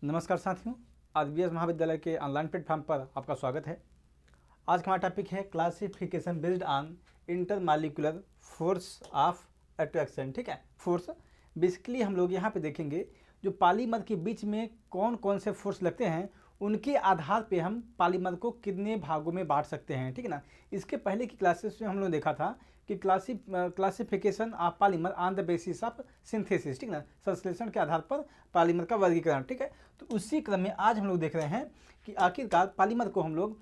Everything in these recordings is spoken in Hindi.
नमस्कार साथियों, आदिव्यास महाविद्यालय के ऑनलाइन प्लेटफॉर्म पर आपका स्वागत है। आज का हमारा टॉपिक है classification based on intermolecular force of attraction. ठीक है, फोर्स बेसिकली हम लोग यहाँ पे देखेंगे जो पॉलीमर के बीच में कौन कौन से फोर्स लगते हैं, उनके आधार पे हम पॉलीमर को कितने भागों में बांट सकते हैं। ठीक है ना। इसके पहले की क्लासेस में हम लोग देखा था कि classification of polymer on the basis of synthesis. ठीक है ना, संश्लेषण के आधार पर पॉलीमर का वर्गीकरण। ठीक है, तो उसी क्रम में आज हम लोग देख रहे हैं कि आखिरकार पॉलीमर को हम लोग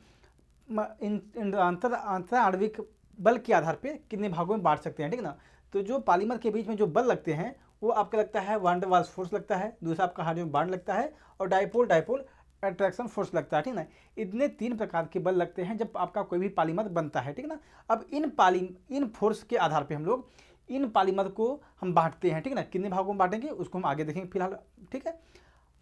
अंतर आणविक बल के आधार पे कितने भागों में बांट सकते हैं। ठीक है ना। तो जो पॉलीमर के बीच में जो बल लगते हैं वो आपका लगता है वान डर वाल्स फोर्स लगता है, दूसरा आपका हाइड्रोजन बॉन्ड लगता है और डाइपोल अट्रैक्शन फोर्स लगता है। ठीक है ना। इतने तीन प्रकार के बल लगते हैं जब आपका कोई भी पॉलीमर बनता है। ठीक है ना। अब इन फोर्स के आधार पे हम लोग इन पॉलीमर को हम बांटते हैं। ठीक है ना। कितने भागों में बांटेंगे उसको हम आगे देखेंगे फिलहाल। ठीक है,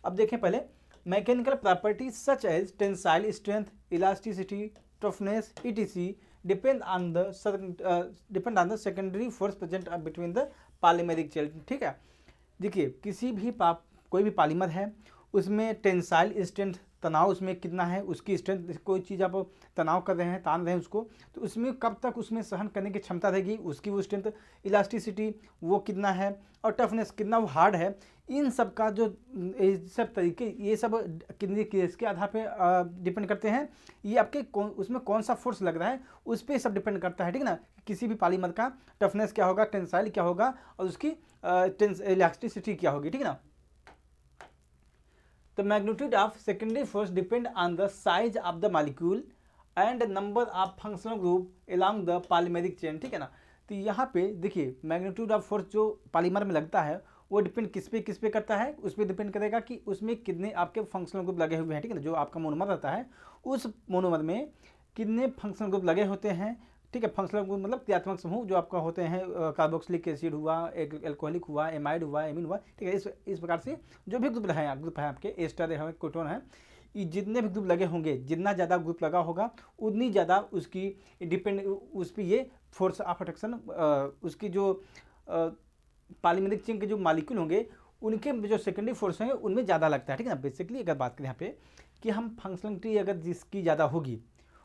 अब देखें पहले mechanical properties such as tensile strength, elasticity, toughness etc depend on the secondary force present between the polymeric chain. ठीक है, देखिए किसी भी कोई भी पॉलीमर है उसमें टेंसाइल स्ट्रेंथ, तनाव उसमें कितना है, उसकी स्ट्रेंथ, कोई चीज़ आप तनाव कर रहे हैं, तान रहे हैं उसको, तो उसमें कब तक उसमें सहन करने की क्षमता रहेगी, उसकी वो स्ट्रेंथ, इलास्टिसिटी वो कितना है और टफनेस कितना वो हार्ड है। इन सब का जो सब तरीके ये सब कितने केस के आधार पे डिपेंड करते हैं। ये आपके उसमें कौन सा फोर्स लग रहा है उस पर सब डिपेंड करता है। ठीक है ना। किसी भी पॉलीमर का टफनेस क्या होगा, टेंसाइल क्या होगा और उसकी इलास्टिसिटी क्या होगी। ठीक है ना। The magnitude of secondary force depend on the size of the molecule and number of functional group along the polymeric chain। ठीक है ना। तो यहाँ पे देखिए मैग्नीट्यूड ऑफ फोर्स जो पॉलीमर में लगता है वो डिपेंड किस पे करता है, उस पर डिपेंड करेगा कि उसमें कितने आपके फंक्शनल ग्रुप लगे हुए हैं। ठीक है ना। जो आपका मोनोमर रहता है उस मोनोमर में कितने फंक्शनल ग्रुप लगे होते हैं। ठीक है, फंक्शनल ग्रुप मतलब क्रियात्मक समूह जो आपका होते हैं, कार्बोक्सिलिक एसिड हुआ, एल्कोहलिक हुआ, एमाइड हुआ, एमीन हुआ। ठीक है, इस प्रकार से जो भी ग्रुप है आपके एस्टर है, कोटोन है, ये जितने भी ग्रुप लगे होंगे, जितना ज़्यादा ग्रुप लगा होगा उतनी ज़्यादा उसकी डिपेंड उस पर ये फोर्स ऑफ अट्रैक्शन उसकी जो पॉलीमेरिक चेन के जो मॉलिक्यूल होंगे उनके जो सेकेंडरी फोर्स होंगे उनमें ज़्यादा लगता है। ठीक है ना। बेसिकली अगर बात करें यहाँ पे कि हम फंक्शनलिटी अगर जिसकी ज़्यादा होगी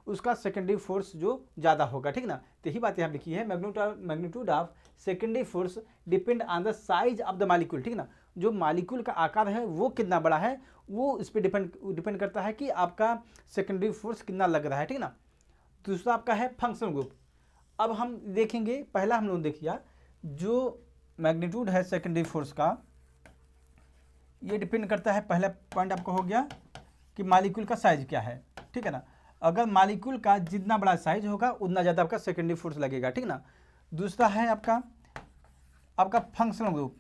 उसका सेकेंडरी फोर्स जो ज़्यादा होगा। ठीक ना। तो यही बात यहाँ लिखी है, magnitude of secondary force depend on the size of the molecule. ठीक ना। जो मॉलिक्यूल का आकार है वो कितना बड़ा है वो इस पर डिपेंड करता है कि आपका सेकेंडरी फोर्स कितना लग रहा है। ठीक ना। दूसरा आपका है फंक्शनल ग्रुप। अब हम देखेंगे, पहला हम लोग देखिए जो मैग्नीट्यूड है सेकेंडरी फोर्स का, ये डिपेंड करता है, पहला पॉइंट आपका हो गया कि मॉलिक्यूल का साइज क्या है। ठीक है ना। अगर मॉलिक्यूल का जितना बड़ा साइज होगा उतना ज़्यादा आपका सेकेंडरी फोर्स लगेगा। ठीक ना। दूसरा है आपका फंक्शनल ग्रुप,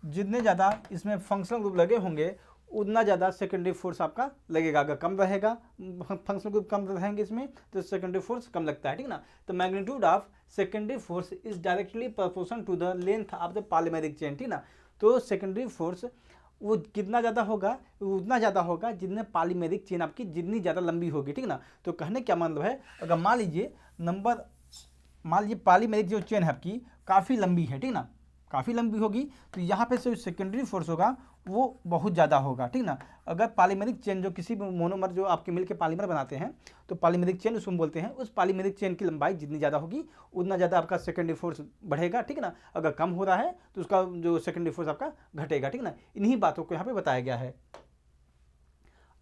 जितने ज़्यादा इसमें फंक्शनल ग्रुप लगे होंगे उतना ज़्यादा सेकेंडरी फोर्स आपका लगेगा। अगर कम रहेगा, फंक्शनल ग्रुप कम रहेंगे इसमें, तो सेकेंडरी फोर्स कम लगता है। ठीक ना। तो magnitude of secondary force is directly proportional to the length of the polymeric chain. ठीक ना। तो सेकेंडरी फोर्स वो कितना ज़्यादा होगा, उतना ज़्यादा होगा जितने पॉलीमेरिक चेन आपकी जितनी ज़्यादा लंबी होगी। ठीक ना। तो कहने क्या मतलब है, अगर मान लीजिए पॉलीमेरिक जो चेन है आपकी काफ़ी लंबी है, ठीक ना, काफ़ी लंबी होगी, तो यहाँ पे जो सेकेंडरी फोर्स होगा वो बहुत ज़्यादा होगा। ठीक ना। अगर पॉलीमेरिक चेन जो किसी भी मोनोमर जो आपके मिलकर पॉलीमर बनाते हैं तो पॉलीमेरिक चेन उसको बोलते हैं, उस पॉलीमेरिक चेन की लंबाई जितनी ज़्यादा होगी उतना ज़्यादा आपका सेकेंडरी फोर्स बढ़ेगा। ठीक ना। अगर कम हो रहा है तो उसका जो सेकेंडरी फोर्स आपका घटेगा। ठीक ना। इन्हीं बातों को यहाँ पे बताया गया है।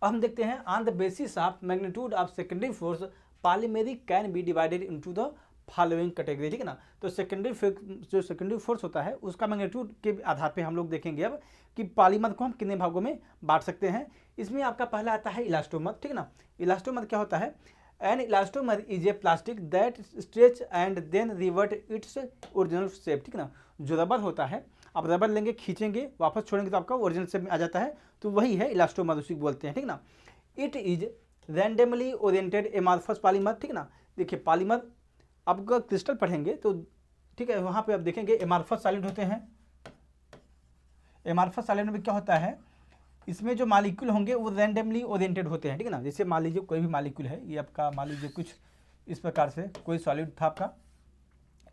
अब हम देखते हैं on the basis of magnitude of secondary force polymeric can be divided into the following category. ठीक है ना। तो जो सेकेंडरी फोर्स होता है उसका मैग्नीट्यूड के आधार पे हम लोग देखेंगे अब कि पॉलीमर को हम कितने भागों में बांट सकते हैं। इसमें आपका पहला आता है इलास्टोमर। ठीक है ना। इलास्टोमर क्या होता है, an elastomer is a plastic that stretch and then revert its original shape. ठीक है ना। जो रबर होता है, आप रबर लेंगे, खींचेंगे, वापस छोड़ेंगे तो आपका ओरिजिनल शेप में आ जाता है, तो वही है इलास्टोमर, उसी को बोलते हैं। ठीक ना। It is randomly oriented amorphous polymer. ठीक ना। देखिए पॉलीमर आपका क्रिस्टल पढ़ेंगे तो ठीक है, वहाँ पे आप देखेंगे एमार्फस सॉलिड होते हैं। एमार्फस सॉलिड में क्या होता है, इसमें जो मॉलिक्यूल होंगे वो रैंडमली ओरिएंटेड होते हैं। ठीक है ना। जैसे मान लीजिए कोई भी मॉलिक्यूल है, ये आपका मान लीजिए कुछ इस प्रकार से कोई सॉलिड था आपका,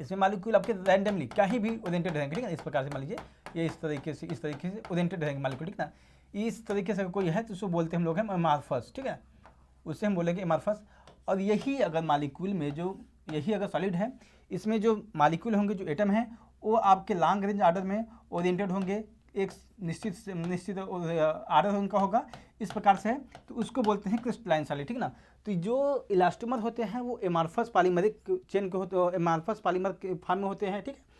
इसमें मॉलिक्यूल आपके रैंडमली कहीं भी ओरिएंटेड रहेंगे। ठीक है ना। इस प्रकार से मान लीजिए ये इस तरीके से ओरिएंटेड रहेंगे मॉलिक्यूल। ठीक है ना। इस तरीके से कोई है तो उसको बोलते हैं हम लोग हैं एमार्फस, ठीक है, उससे हम बोलेंगे एमार्फस। और यही अगर मालिक्यूल में जो यही अगर सॉलिड है, इसमें जो मालिक्यूल होंगे, जो एटम है, वो आपके लॉन्ग रेंज आर्डर में ओरिएंटेड होंगे, एक निश्चित आर्डर उनका होगा, इस प्रकार से है, तो उसको बोलते हैं क्रिस्टलाइन सॉलिड, ठीक ना। तो जो इलास्टोमर होते हैं वो एमार्फस पॉलीमरिक चेन के होते, एमार्फस पॉलीमर के फॉर्म में होते हैं, ठीक है।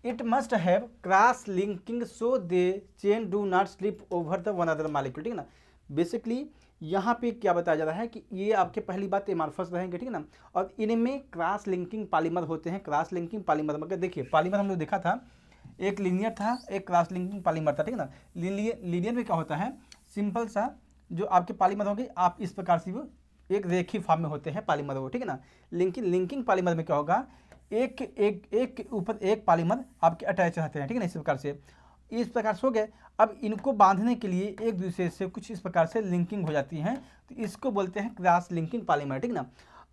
It must have cross linking so they chain do not slip over the one other molecule, ठीक है ना। बेसिकली यहाँ पे क्या बताया जा रहा है कि ये आपके पहली बात एमार्फस रहेंगे, ठीक है ना, और इनमें क्रॉस लिंकिंग पॉलीमर होते हैं। क्रॉस लिंकिंग पॉलीमर मतलब देखिए, पॉलीमर हम लोग देखा था, एक लीनियर था, एक क्रॉस लिंकिंग पॉलीमर था, ठीक है ना। लीनियर में क्या होता है, सिंपल सा जो आपके पॉलीमर होंगे, आप इस प्रकार से वो एक रेखीय फॉर्म में होते हैं पॉलीमर वो, ठीक है ना। लिंकिंग पॉलीमर में क्या होगा, एक एक एक के ऊपर एक पॉलीमर आपके अटैच रहते हैं, ठीक है ना, इस प्रकार से हो गए। अब इनको बांधने के लिए एक दूसरे से कुछ इस प्रकार से लिंकिंग हो जाती है, तो इसको बोलते हैं क्रॉस लिंकिंग पॉलीमर, ठीक ना।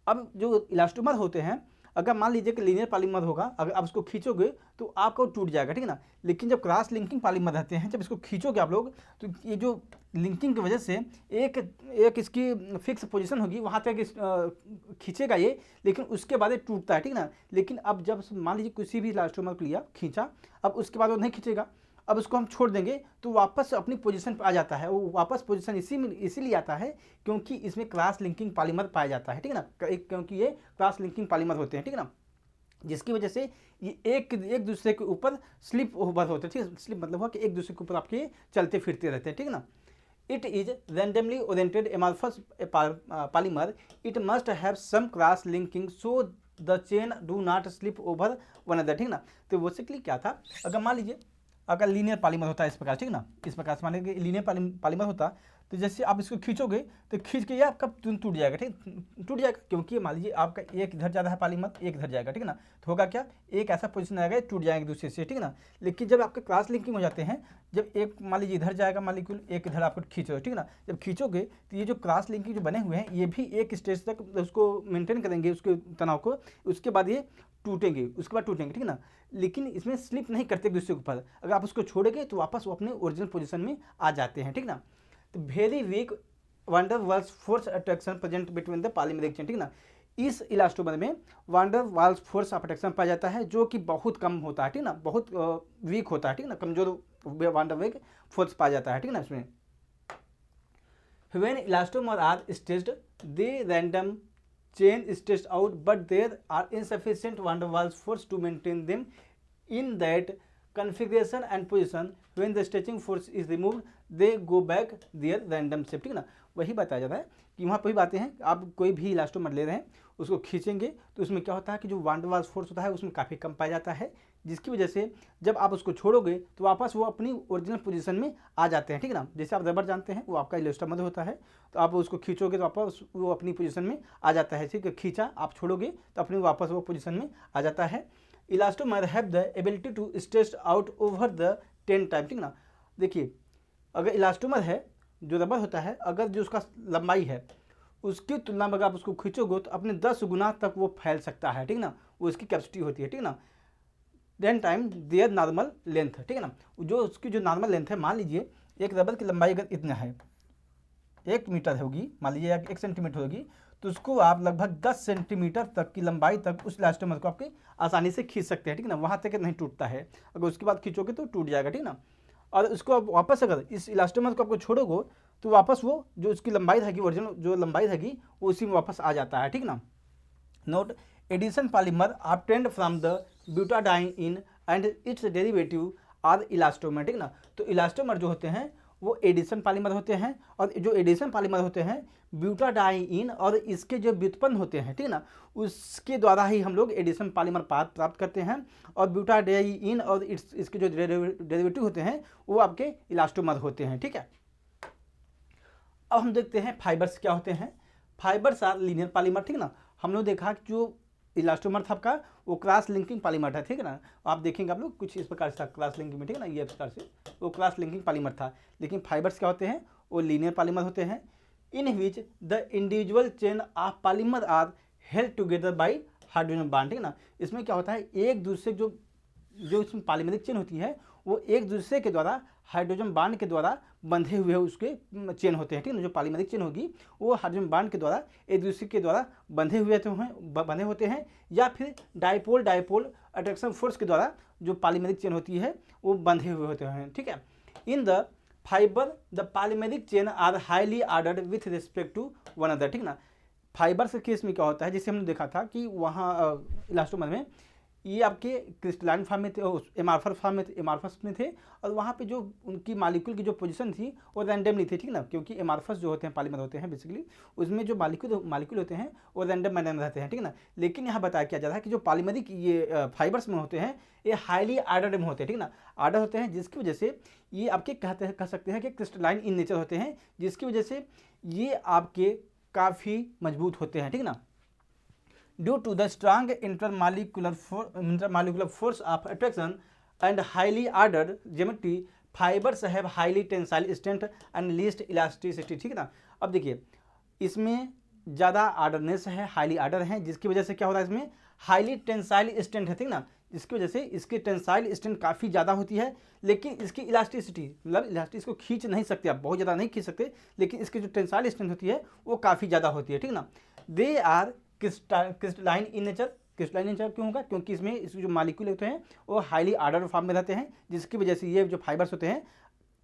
अब जो इलास्टोमर होते हैं, अगर मान लीजिए कि लीनियर पॉलीमर होगा, अगर आप उसको खींचोगे तो आपको टूट जाएगा, ठीक है ना। लेकिन जब क्रॉस लिंकिंग पॉलीमर रहते हैं, जब इसको खींचोगे आप लोग, तो ये जो लिंकिंग की वजह से एक इसकी फिक्स पोजीशन होगी, वहाँ तक खींचेगा ये, लेकिन उसके बाद ये टूटता है, ठीक ना। लेकिन अब जब मान लीजिए किसी भी इलास्टोमर को लिया, खींचा, अब उसके बाद वो नहीं खींचेगा, अब उसको हम छोड़ देंगे तो वापस अपनी पोजीशन पर आ जाता है। वो वापस पोजीशन इसीलिए आता है क्योंकि इसमें क्रॉस लिंकिंग पॉलीमर पाया जाता है, ठीक है ना, क्योंकि ये क्रॉस लिंकिंग पॉलीमर होते हैं, ठीक है ना, जिसकी वजह से ये एक दूसरे के ऊपर स्लिप ओवर होते हैं, ठीक है। स्लिप मतलब हुआ कि एक दूसरे के ऊपर आपके चलते फिरते रहते हैं, ठीक है ना। It is randomly oriented amorphous polymer, it must have some cross linking so the chain do not slip over one other, ठीक ना। तो बेसिकली क्या था, अगर मान लीजिए अगर लीनियर पॉलीमर होता है इस प्रकार, ठीक ना, इस प्रकार से मान लीजिए लीनियर पॉलीमर होता, तो जैसे आप इसको खींचोगे तो खींच के ये आपका टूट जाएगा, ठीक, टूट जाएगा, क्योंकि मान लीजिए आपका एक इधर जा रहा है पॉलीमर, एक इधर जाएगा, ठीक है ना, तो होगा क्या, एक ऐसा पोजीशन आएगा, टूट जाएंगे दूसरे से, ठीक है ना। लेकिन जब आपके क्रॉस लिंकिंग हो जाते हैं, जब एक मान लीजिए इधर जाएगा मॉलिक्यूल, एक इधर आपको खींचोगे, ठीक है ना, जब खींचोगे तो ये जो क्रॉस लिंकिंग जो बने हुए हैं, ये भी एक स्टेज तक उसको मेंटेन करेंगे, उसके तनाव को, उसके बाद ये टूटेंगे, उसके बाद टूटेंगे, ठीक है ना। लेकिन इसमें स्लिप नहीं करते दूसरे के ऊपर, अगर आप उसको छोड़ोगे तो वापस वो अपने ओरिजिनल पोजीशन में आ जाते हैं, ठीक ना। तो very weak van der Waals force attraction present between the polymeric chain, ठीक ना। इस इलास्टोमर में van der Waals force of attraction पाया जाता है, जो कि बहुत कम होता है, ठीक ना, बहुत वीक होता है, ठीक ना, कमजोर वंडर वीक फोर्स पाया जाता है, ठीक ना। इसमें when elastomers are stretched, the random chain stretched out, but there are insufficient van der Waals force to maintain them in that configuration and position. When the stretching force is removed, they go back their random shape, ठीक ना। वही बताया जाता है कि वहाँ पर भी बातें हैं, आप कोई भी इलास्टोमर ले रहे हैं, उसको खींचेंगे तो उसमें क्या होता है कि जो वान डर वाल्स फोर्स होता है उसमें काफ़ी कम पाया जाता है, जिसकी वजह से जब आप उसको छोड़ोगे तो वापस वो अपनी ओरिजिनल पोजीशन में आ जाते हैं, ठीक है ना। जैसे आप रबर जानते हैं, वो आपका इलास्टोमर होता है, तो आप उसको खींचोगे तो वापस वो अपनी पोजीशन में आ जाता है, ठीक है। खींचा, आप छोड़ोगे तो अपनी वापस वो पोजीशन में आ जाता है। Elastomer have the ability to stretch out over the 10 time, ठीक ना। देखिए, अगर इलास्टोमर है, जो रबर होता है, अगर जो उसका लंबाई है उसकी तुलना में अगर आप उसको खींचोगे तो अपने 10 गुना तक वो फैल सकता है, ठीक ना, वो इसकी कैपेसिटी होती है, ठीक ना। 10 टाइम देयर नॉर्मल लेंथ, ठीक है ना। जो उसकी जो नॉर्मल लेंथ है, मान लीजिए एक रबर की लंबाई अगर इतना है, 1 मीटर होगी, मान लीजिए 1 सेंटीमीटर होगी, तो उसको आप लगभग 10 सेंटीमीटर तक की लंबाई तक उस इलास्टोमर को आपके आसानी से खींच सकते हैं, ठीक ना। वहाँ तक नहीं टूटता है, अगर उसके बाद खींचोगे तो टूट जाएगा, ठीक ना। और उसको आप वापस अगर इस इलास्टोमर को आपको छोड़ोगे तो वापस वो जो उसकी लंबाई रहेगी, ओरिजिनल जो लंबाई रहेगी, वो उसी में वापस आ जाता है, ठीक ना। Note, addition polymer obtained from the butadiene and its derivative are elastomer, ठीक ना। तो इलास्टोमर जो होते हैं वो एडिशन पॉलीमर होते हैं, और जो एडिशन पॉलीमर होते हैं ब्यूटाडाइन और इसके जो व्युत्पन्न होते हैं, ठीक ना, उसके द्वारा ही हम लोग एडिशन पॉलीमर प्राप्त करते हैं। और ब्यूटाडाइन और इसके जो डेरिवेटिव होते हैं वो आपके इलास्टोमर होते हैं, ठीक है। अब हम देखते हैं फाइबर्स क्या होते हैं। फाइबर्स आर लीनियर पॉलीमर, ठीक ना। हम लोग देखा कि जो इलास्टोमर था आपका वो क्रॉस लिंकिंग पॉलीमर था, ठीक है ना। आप देखेंगे आप लोग कुछ इस प्रकार से क्रॉस लिंकिंग में, ठीक है ना, ये प्रकार से वो क्रॉस लिंकिंग पॉलीमर था। लेकिन फाइबर्स क्या होते हैं, वो लीनियर पॉलीमर होते हैं, in which the individual chain of polymer are held together by hydrogen bond, ठीक है ना। इसमें क्या होता है, एक दूसरे जो जो इसमें पॉलीमेरिक चेन होती है वो एक दूसरे के द्वारा हाइड्रोजन बांड के द्वारा बंधे हुए उसके चेन होते हैं, ठीक है ना। जो पॉलीमेरिक चेन होगी वो हाइड्रोजन बांड के द्वारा एक दूसरे के द्वारा बंधे हुए बने होते हैं, या फिर डाइपोल डाइपोल अट्रैक्शन फोर्स के द्वारा जो पॉलीमेरिक चेन होती है वो बंधे हुए होते हैं, ठीक है। In the fibre the polymeric chain are highly ordered with respect to one other, ठीक ना। फाइबर के केस में क्या होता है, जैसे हमने देखा था कि वहाँ इलास्टोमर में ये आपके क्रिस्टलाइन फॉर्म में थे, एमार्फस में थे, और वहाँ पे जो उनकी मालिक्यूल की जो पोजीशन थी वो रैंडमली थी, ठीक ना। क्योंकि एमार्फस जो होते हैं पॉलीमर होते हैं बेसिकली, उसमें जो मालिक्यूल होते हैं वो रैंडम मैनर रहते हैं, ठीक ना। लेकिन यहाँ बताया क्या जा रहा है कि जो पॉलीमरिक ये फाइबर्स में होते हैं ये हाईली आर्डर्ड में होते हैं, ठीक ना। आर्डर होते हैं जिसकी वजह से ये आपके कह सकते हैं कि क्रिस्टलाइन इन नेचर होते हैं, जिसकी वजह से ये आपके काफ़ी मजबूत होते हैं, ठीक ना। Due to the strong intermolecular force of attraction and highly ordered geometry, fibers have highly tensile strength and least elasticity, ठीक है ना। अब देखिए इसमें ज़्यादा आर्डरनेस है, हाईली आर्डर है, जिसकी वजह से क्या होता है इसमें हाईली टेंसाइल स्ट्रेंथ है, ठीक ना। जिसकी वजह से इसकी टेंसाइल स्ट्रेंथ काफ़ी ज़्यादा होती है, लेकिन इसकी इलास्टिसिटी मतलब इलास्टिक इसको खींच नहीं सकते आप, बहुत ज़्यादा नहीं खींच सकते, लेकिन इसकी जो टेंसाइल स्ट्रेंथ होती है वो काफ़ी ज़्यादा होती है, ठीक ना। They are crystalline in nature. Crystalline nature क्यों होगा, क्योंकि इसमें इसके जो मालिक्यूल होते हैं वो हाईली आर्डर फॉर्म में रहते हैं, जिसकी वजह से ये जो फाइबर्स होते हैं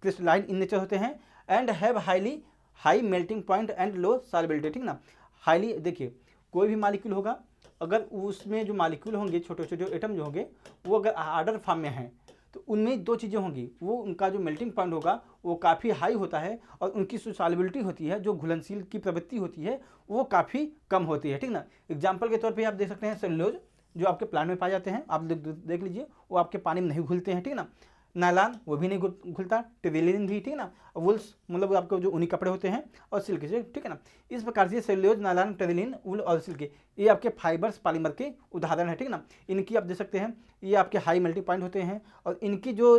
क्रिस्टलाइन इन नेचर होते हैं, and have high melting point and low solubility, ठीक ना। हाईली देखिए कोई भी मालिक्यूल होगा, अगर उसमें जो मालिक्यूल होंगे छोटे छोटे एटम जो होंगे वो अगर आर्डर फॉर्म में हैं तो उनमें दो चीज़ें होंगी, वो उनका जो मेल्टिंग पॉइंट होगा वो काफ़ी हाई होता है, और उनकी जो सॉल्युबिलिटी होती है, जो घुलनशील की प्रवृत्ति होती है वो काफ़ी कम होती है, ठीक ना। एग्जाम्पल के तौर पे आप देख सकते हैं सेलुलोज जो आपके प्लांट में पाए जाते हैं, आप देख लीजिए वो आपके पानी में नहीं घुलते हैं, ठीक ना। नायलॉन वो भी नहीं घुलता, टेरिलिन भी, ठीक ना। वुल्स मतलब आपके जो ऊनी कपड़े होते हैं, और सिल्क से, ठीक है ना। इस प्रकार से सेल्यूलोज, नायलॉन, टेरिलिन, वुल और सिल्क ये आपके फाइबर्स पॉलीमर के उदाहरण है, ठीक ना। इनकी आप देख सकते हैं ये आपके हाई मेल्टिंग पॉइंट होते हैं, और इनकी जो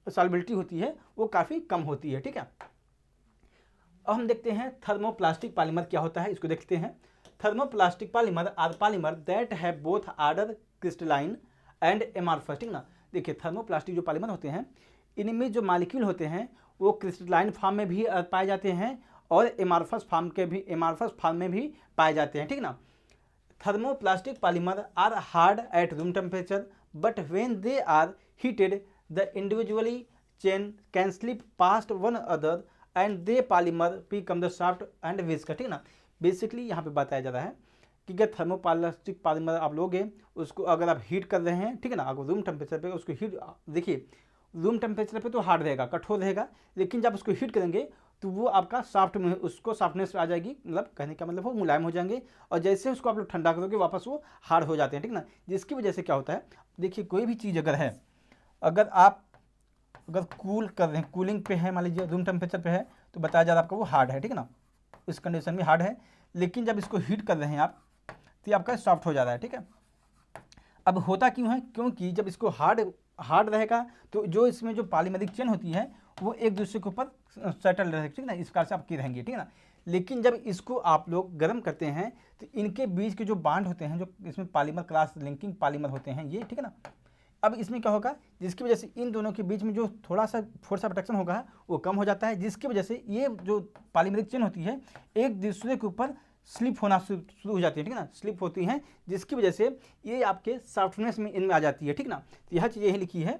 सॉल्युबिलिटी होती है वो काफ़ी कम होती है, ठीक है। अब हम देखते हैं थर्मोप्लास्टिक पॉलीमर क्या होता है, इसको देखते हैं। Thermoplastic polymer are polymer that have both order crystalline and amorphous, ठीक ना। देखिए थर्मोप्लास्टिक जो पॉलीमर होते हैं इनमें जो मॉलिक्यूल होते हैं वो क्रिस्टलाइन फॉर्म में भी पाए जाते हैं और एमार्फस फॉर्म में भी पाए जाते हैं, ठीक ना। Thermoplastic polymer are hard at room temperature, but when they are heated the individually chain can slip past one other and they polymer become the soft and viscous, ठीक ना। बेसिकली यहाँ पे बताया जा रहा है कि अगर थर्मोप्लास्टिक पॉलीमर आप लोगे उसको अगर आप हीट कर रहे हैं, ठीक है ना, अगर रूम टेम्परेचर पे उसको हीट, देखिए रूम टेम्परेचर पे तो हार्ड रहेगा, कठोर रहेगा, लेकिन जब उसको हीट करेंगे तो वो आपका सॉफ्ट में उसको सॉफ्टनेस आ जाएगी, मतलब कहने का मतलब वो मुलायम हो जाएंगे, और जैसे उसको आप लोग ठंडा करोगे वापस वो हार्ड हो जाते हैं, ठीक ना। जिसकी वजह से क्या होता है, देखिए कोई भी चीज़ अगर है, अगर कूल कर रहे हैं, कूलिंग पे है, मान लीजिए रूम टेम्परेचर पे है, तो बताया जा रहा है आपका वो हार्ड है, ठीक है ना, इस कंडीशन में हार्ड है, लेकिन जब इसको हीट कर रहे हैं आप तो आपका सॉफ्ट हो जा रहा है, ठीक है। अब होता क्यों है, क्योंकि जब इसको हार्ड रहेगा तो जो इसमें जो पॉलीमेरिक चेन होती है वो एक दूसरे के ऊपर सेटल रहेगी, ठीक ना, इस प्रकार से आपकी रहेंगी, ठीक है ना। लेकिन जब इसको आप लोग गर्म करते हैं तो इनके बीच के जो बांड होते हैं, जो इसमें पॉलीमर क्रॉस लिंकिंग पॉलीमर होते हैं ये, ठीक है ना। अब इसमें क्या होगा, जिसकी वजह से इन दोनों के बीच में जो थोड़ा सा फोर्स ऑफ अट्रैक्शन होगा वो कम हो जाता है, जिसकी वजह से ये जो पॉलीमेरिक चेन होती है एक दूसरे के ऊपर स्लिप होना शुरू हो जाती है, ठीक है ना, स्लिप होती हैं, जिसकी वजह से ये आपके सॉफ्टनेस में इनमें आ जाती है, ठीक ना। तो यह चीज़ यही लिखी है,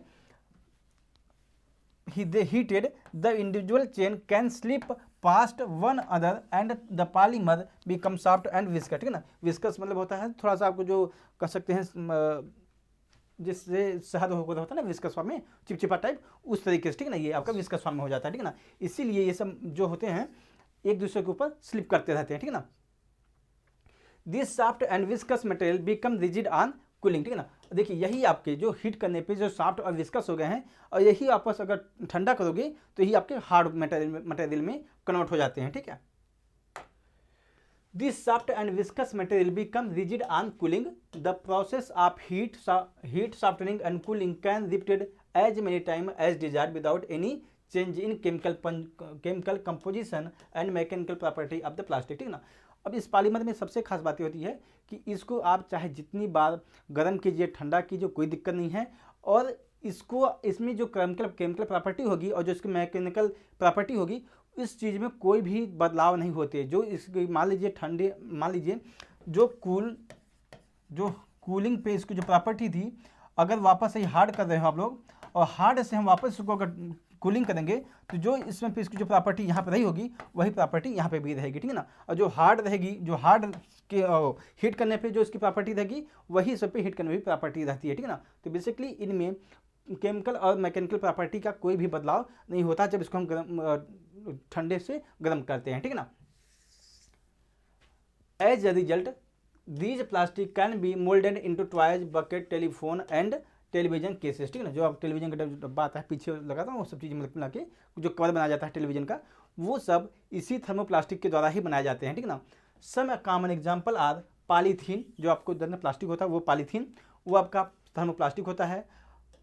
heated the individual chain can slip past one other and the polymer become soft and viscous, ठीक है ना। विस्कस मतलब होता है थोड़ा सा आपको जो कह सकते हैं जिससे शहद होता है ना विस्कस फॉर्म में, चिपचिपा टाइप, उस तरीके से, ठीक है ना, ये आपका विस्कस फॉर्म में हो जाता है, ठीक है ना। इसीलिए ये सब जो होते हैं एक दूसरे के ऊपर स्लिप करते रहते हैं, ठीक है ना। This soft and viscous material become rigid on cooling, ठीक है ना। देखिए यही आपके जो हीट करने पे जो सॉफ्ट और विस्कस हो गए हैं, और यही आपस अगर ठंडा करोगे तो यही आपके हार्ड मटेरियल में कन्वर्ट हो जाते हैं, ठीक है। This soft and viscous material become rigid on cooling, the process of heat softening and cooling can repeated as many time as desired without any change in chemical composition and mechanical property of the plastic, ठीक ना। अब इस पॉलीमर में सबसे खास बात होती है कि इसको आप चाहे जितनी बार गर्म कीजिए, ठंडा कीजिए, कोई दिक्कत नहीं है, और इसको इसमें जो केमिकल प्रॉपर्टी होगी और जो इसकी मैकेनिकल प्रॉपर्टी होगी, इस चीज़ में कोई भी बदलाव नहीं होते। जो इसकी मान लीजिए जो कूलिंग पे इसकी जो प्रॉपर्टी थी, अगर वापस से हार्ड कर रहे हो आप लोग और हार्ड से हम वापस इसको अगर कूलिंग करेंगे तो जो इसमें पे इसकी जो प्रॉपर्टी यहाँ पे रही होगी वही प्रॉपर्टी यहाँ पे भी रहेगी, ठीक है ना। और जो हार्ड रहेगी, जो हार्ड के हीट करने पे जो इसकी प्रॉपर्टी रहेगी वही सब पे हीट करने में भी प्रॉपर्टी रहती है, ठीक है ना। तो बेसिकली इनमें केमिकल और मैकेनिकल प्रॉपर्टी का कोई भी बदलाव नहीं होता जब इसको हम ठंडे से गर्म करते हैं, ठीक है ना। As a result these plastic can be moulded into toys, bucket, telephone and television cases, ठीक है ना। जो आप टेलीविजन का डब्बा आता है पीछे लगाता हूँ, वो सब चीज़ें मिला के जो कवर बनाया जाता है टेलीविजन का, वो सब इसी थर्मोप्लास्टिक के द्वारा ही बनाए जाते हैं, ठीक है ना। Some common example are polythene, जो आपको अंदर प्लास्टिक होता है वो पॉलीथीन, वो आपका थर्मोप्लास्टिक होता है।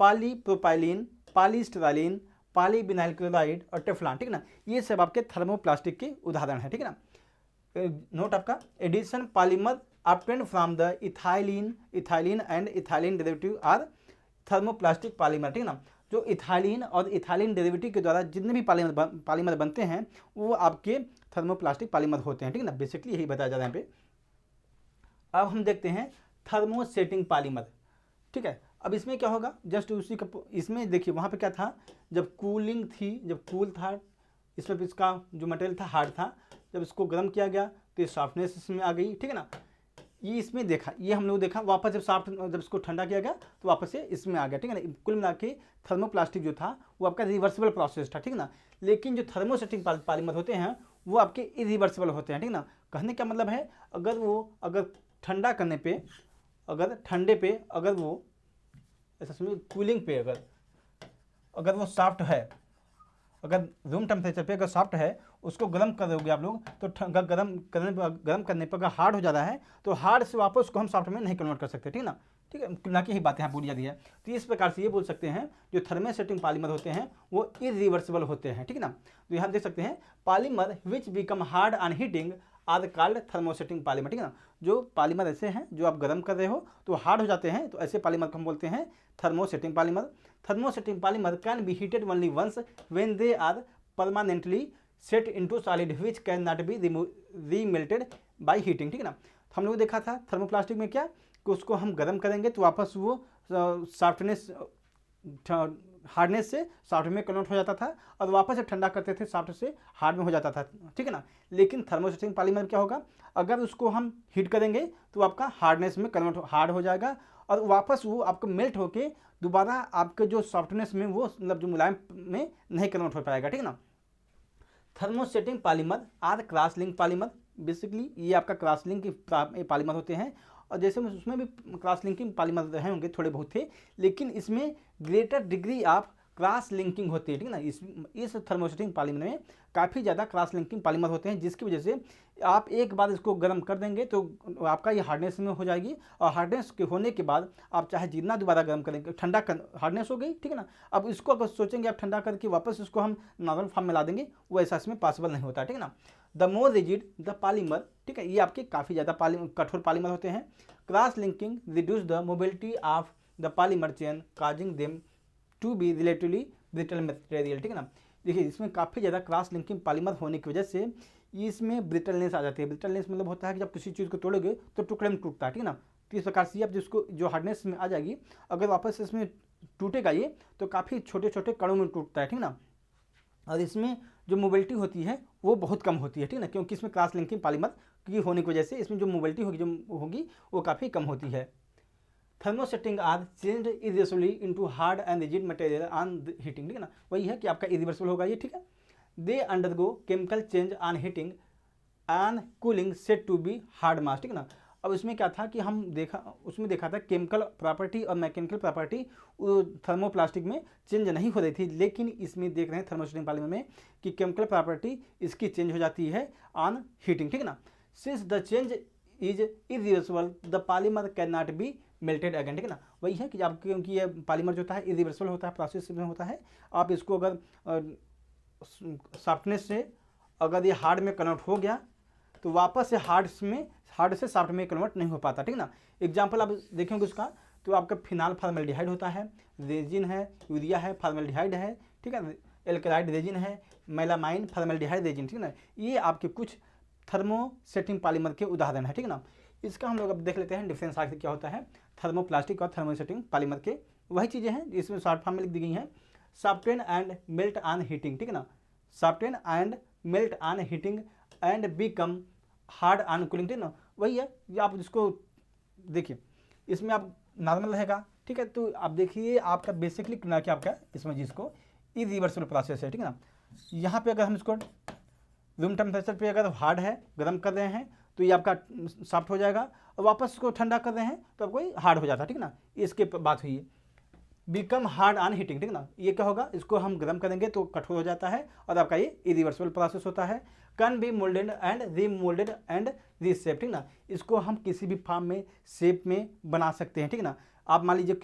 पॉलीप्रोपाइलीन, पॉलीस्टरालीन, पॉलीविनाइल क्लोराइड और टेफ्लॉन, ठीक है ना। ये सब आपके थर्मोप्लास्टिक के उदाहरण है, ठीक है ना। नोट आपका addition polymer obtained from the ethylene and ethylene derivative are thermoplastic polymer, ठीक है ना। जो इथाइलिन और इथाइलिन डेरिवेटिव के द्वारा जितने भी पॉलीमर बनते हैं वो आपके थर्मोप्लास्टिक पॉलीमर होते हैं, ठीक है ना। बेसिकली यही बताया जा रहा है यहाँ पे। अब हम देखते हैं थर्मोसेटिंग पॉलीमर, ठीक है। अब इसमें क्या होगा, जस्ट उसी का इसमें देखिए वहाँ पे क्या था, जब कूलिंग थी, जब कूल था, इसमें इसका जो मटेरियल था हार्ड था, जब इसको गर्म किया गया तो ये सॉफ्टनेस इसमें आ गई, ठीक है ना। ये इसमें देखा, ये हम लोग देखा, वापस जब इसको ठंडा किया गया तो वापस से इसमें आ गया, ठीक है ना। कुल मिला के थर्मोप्लास्टिक जो था वो आपका रिवर्सिबल प्रोसेस था, ठीक है ना। लेकिन जो थर्मोसेटिंग पॉलीमर होते हैं वो आपके इरिवर्सिबल होते हैं, ठीक है ना। कहने का मतलब है अगर ठंडा करने पे, अगर ठंडे पे, अगर वो ऐसा समझिए कूलिंग पे अगर वो सॉफ्ट है, अगर रूम टेम्परेचर पे अगर सॉफ्ट है, उसको गर्म कर दोगे आप लोग तो गर्म करने पर अगर हार्ड हो जाता है तो हार्ड से वापस उसको हम सॉफ्ट में नहीं कन्वर्ट कर सकते, ठीक है ना। ठीक है ना, की ही बातें यहाँ पूरी जाती है। तो इस प्रकार से ये बोल सकते हैं जो थर्मोसेटिंग पॉलीमर होते हैं वो इरिवर्सिबल होते हैं, ठीक है ना। तो यहाँ देख सकते हैं polymer which become hard on heating are called thermosetting polymer, ठीक है ना। जो पॉलीमर ऐसे हैं जो आप गर्म कर रहे हो तो हार्ड हो जाते हैं, तो ऐसे पॉलीमर को हम बोलते हैं thermosetting polymer. Thermosetting polymer can be heated only once when they are permanently set into solid which can not be remelted by heating, ठीक है ना। तो हम लोग देखा था थर्मोप्लास्टिक में क्या कि उसको हम गर्म करेंगे तो वापस वो सॉफ्टनेस हार्डनेस से सॉफ्ट में कन्वर्ट हो जाता था और वापस से ठंडा करते थे सॉफ्ट से हार्ड में हो जाता था, ठीक है ना। लेकिन थर्मोसेटिंग पॉलीमर क्या होगा, अगर उसको हम हीट करेंगे तो आपका हार्डनेस में कन्वर्ट हार्ड हो जाएगा और वापस वो आपको मेल्ट होके दोबारा आपके जो सॉफ्टनेस में वो मतलब जो मुलायम में नहीं कन्वर्ट हो पाएगा, ठीक है ना। Thermosetting polymer are cross link polymer, basically ये आपका क्रॉस लिंक पॉलीमर होते हैं और जैसे उसमें भी क्रॉस लिंकिंग पॉलीमर रहे होंगे थोड़े बहुत थे, लेकिन इसमें greater degree of cross linking होती है, ठीक है ना। इस थर्मोसेटिंग पॉलीमर में काफ़ी ज़्यादा क्रॉस लिंकिंग पॉलीमर होते हैं जिसकी वजह से आप एक बार इसको गर्म कर देंगे तो आपका ये हार्डनेस में हो जाएगी और हार्डनेस के होने के बाद आप चाहे जितना दोबारा गर्म करेंगे ठंडा कर हार्डनेस हो गई, ठीक है ना। अब इसको अगर सोचेंगे आप ठंडा करके वापस इसको हम नॉर्मल फॉर्म में ला देंगे, वो ऐसा इसमें पॉसिबल नहीं होता, ठीक है ना। The more rigid the polymer, ठीक है, ये आपके काफ़ी ज़्यादा कठोर पॉलीमर होते हैं। Cross linking reduce the mobility of the polymer chain causing them to be relatively brittle material, ठीक है ना। देखिए इसमें काफ़ी ज़्यादा क्रॉस लिंकिंग पॉलीमर होने की वजह से इसमें ब्रिटलनेस आ जाती है। ब्रिटलनेस मतलब होता है कि जब किसी चीज़ को तोड़ोगे तो टुकड़े में टूटता है, ठीक है ना। तो इस प्रकार से अब जिसको जो हार्डनेस में आ जाएगी अगर वापस इसमें टूटेगा ये तो काफ़ी छोटे छोटे कणों में टूटता है, ठीक है ना। और इसमें जो मोबिलिटी होती है वो बहुत कम होती है, ठीक है ना, क्योंकि इसमें क्रॉस लिंकिंग पॉलीमर की होने की वजह से इसमें जो मोबिलिटी होगी वो काफ़ी कम होती है। Thermosetting are changed irreversibly into hard and rigid material on heating, ठीक है ना। वही है कि आपका इरिवर्सिबल होगा ये, ठीक है। They undergo chemical change on heating and cooling set to be hard mass, ठीक है ना। अब इसमें क्या था कि उसमें देखा था केमिकल प्रॉपर्टी और मैकेनिकल प्रॉपर्टी थर्मोप्लास्टिक में चेंज नहीं हो रही थी, लेकिन इसमें देख रहे हैं थर्मोसेटिंग पॉलीमर में कि केमिकल प्रॉपर्टी इसकी चेंज हो जाती है ऑन हीटिंग, ठीक है ना। Since the change is irreversible the polymer can not be melted again, ठीक है ना। वही है कि आप क्योंकि ये पॉलीमर जो होता है इरिवर्सिबल होता है, प्रोसेस में होता है, आप इसको अगर सॉफ्टनेस से अगर ये हार्ड में कन्वर्ट हो गया तो वापस से हार्ड से सॉफ्ट में कन्वर्ट नहीं हो पाता, ठीक है ना। एग्जाम्पल आप देखेंगे उसका, तो आपका फिनाल फॉर्मेल्डिहाइड होता है, रेजिन है, यूरिया है, फॉर्मेल्डिहाइड है, ठीक है, एल्कलाइड रेजिन है, मेलामाइन फॉर्मेल्डिहाइड रेजिन, ठीक है ना। ये आपके कुछ थर्मोसेटिंग पॉलीमर के उदाहरण है, ठीक है ना। इसका हम लोग अब देख लेते हैं डिफरेंस आखिर क्या होता है थर्मोप्लास्टिक और थर्मोसेटिंग पॉलीमर के। वही चीज़ें हैं इसमें शॉर्ट फॉर्म में लिख दी गई हैं, soften and melt on heating, ठीक है ना, soften and melt on heating and become hard on cooling, ठीक है ना। वही है, ये आप इसको देखिए, इसमें आप नॉर्मल रहेगा, ठीक है। तो आप देखिए आपका बेसिकली क्या आपका इसमें जिसको इरिवर्सिबल प्रोसेस है, ठीक है ना। यहाँ पे अगर हम इसको रूम टेम्परेचर पे अगर हार्ड है, गर्म कर रहे हैं तो ये आपका सॉफ्ट हो जाएगा, और वापस इसको ठंडा कर रहे हैं तो आपको हार्ड हो जाता है, ठीक है ना। इसके बात हुई है बिकम हार्ड ऑन हीटिंग, ठीक है ना। ये क्या होगा, इसको हम गर्म करेंगे तो कठोर हो जाता है और आपका ये इरिवर्सिबल प्रोसेस होता है। Can be moulded and remoulded and reshape, ठीक ना। इसको हम किसी भी फॉर्म में शेप में बना सकते हैं, ठीक है ना। आप मान लीजिए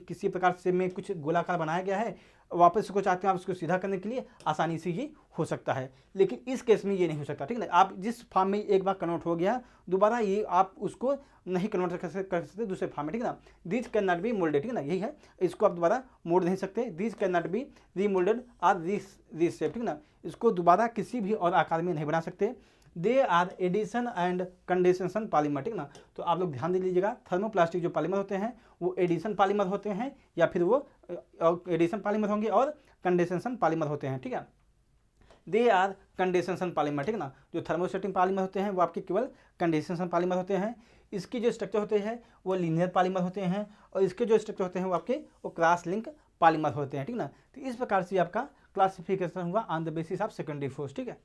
किसी प्रकार से में कुछ गोलाकार बनाया गया है, वापस इसको चाहते हैं आप उसको सीधा करने के लिए आसानी से ये हो सकता है, लेकिन इस केस में ये नहीं हो सकता, ठीक है ना। आप जिस फॉर्म में एक बार कन्वर्ट हो गया दोबारा ये आप उसको नहीं कन्वर्ट कर सकते दूसरे फॉर्म में, ठीक है ना। This can not be moulded, ठीक है ना, यही है, इसको आप दोबारा मोड़ नहीं सकते। This can not B remoulded और रीशेप, ठीक है ना, इसको दोबारा किसी भी और आकार में नहीं बना सकते। They are addition and condensation polymer, ठीक ना। तो आप लोग ध्यान दे लीजिएगा, थर्मोप्लास्टिक जो पॉलीमर होते हैं वो एडिशन पॉलीमर होते हैं, या फिर वो एडिशन पॉलीमर होंगे और कंडेंसेशन पॉलीमर होते हैं, ठीक है। दे आर कंडेंसेशन पॉलीमर, ठीक ना। जो थर्मोसेटिंग पॉलीमर होते हैं वो आपके केवल कंडेंसेशन पॉलीमर होते हैं। इसकी जो स्ट्रक्चर होते हैं वो लीनियर पॉलीमर होते हैं, और इसके जो स्ट्रक्चर होते हैं वो आपके वो क्रॉस लिंक पॉलीमर होते हैं, ठीक ना। तो इस प्रकार से आपका क्लासिफिकेशन हुआ on the basis of secondary force, ठीक है।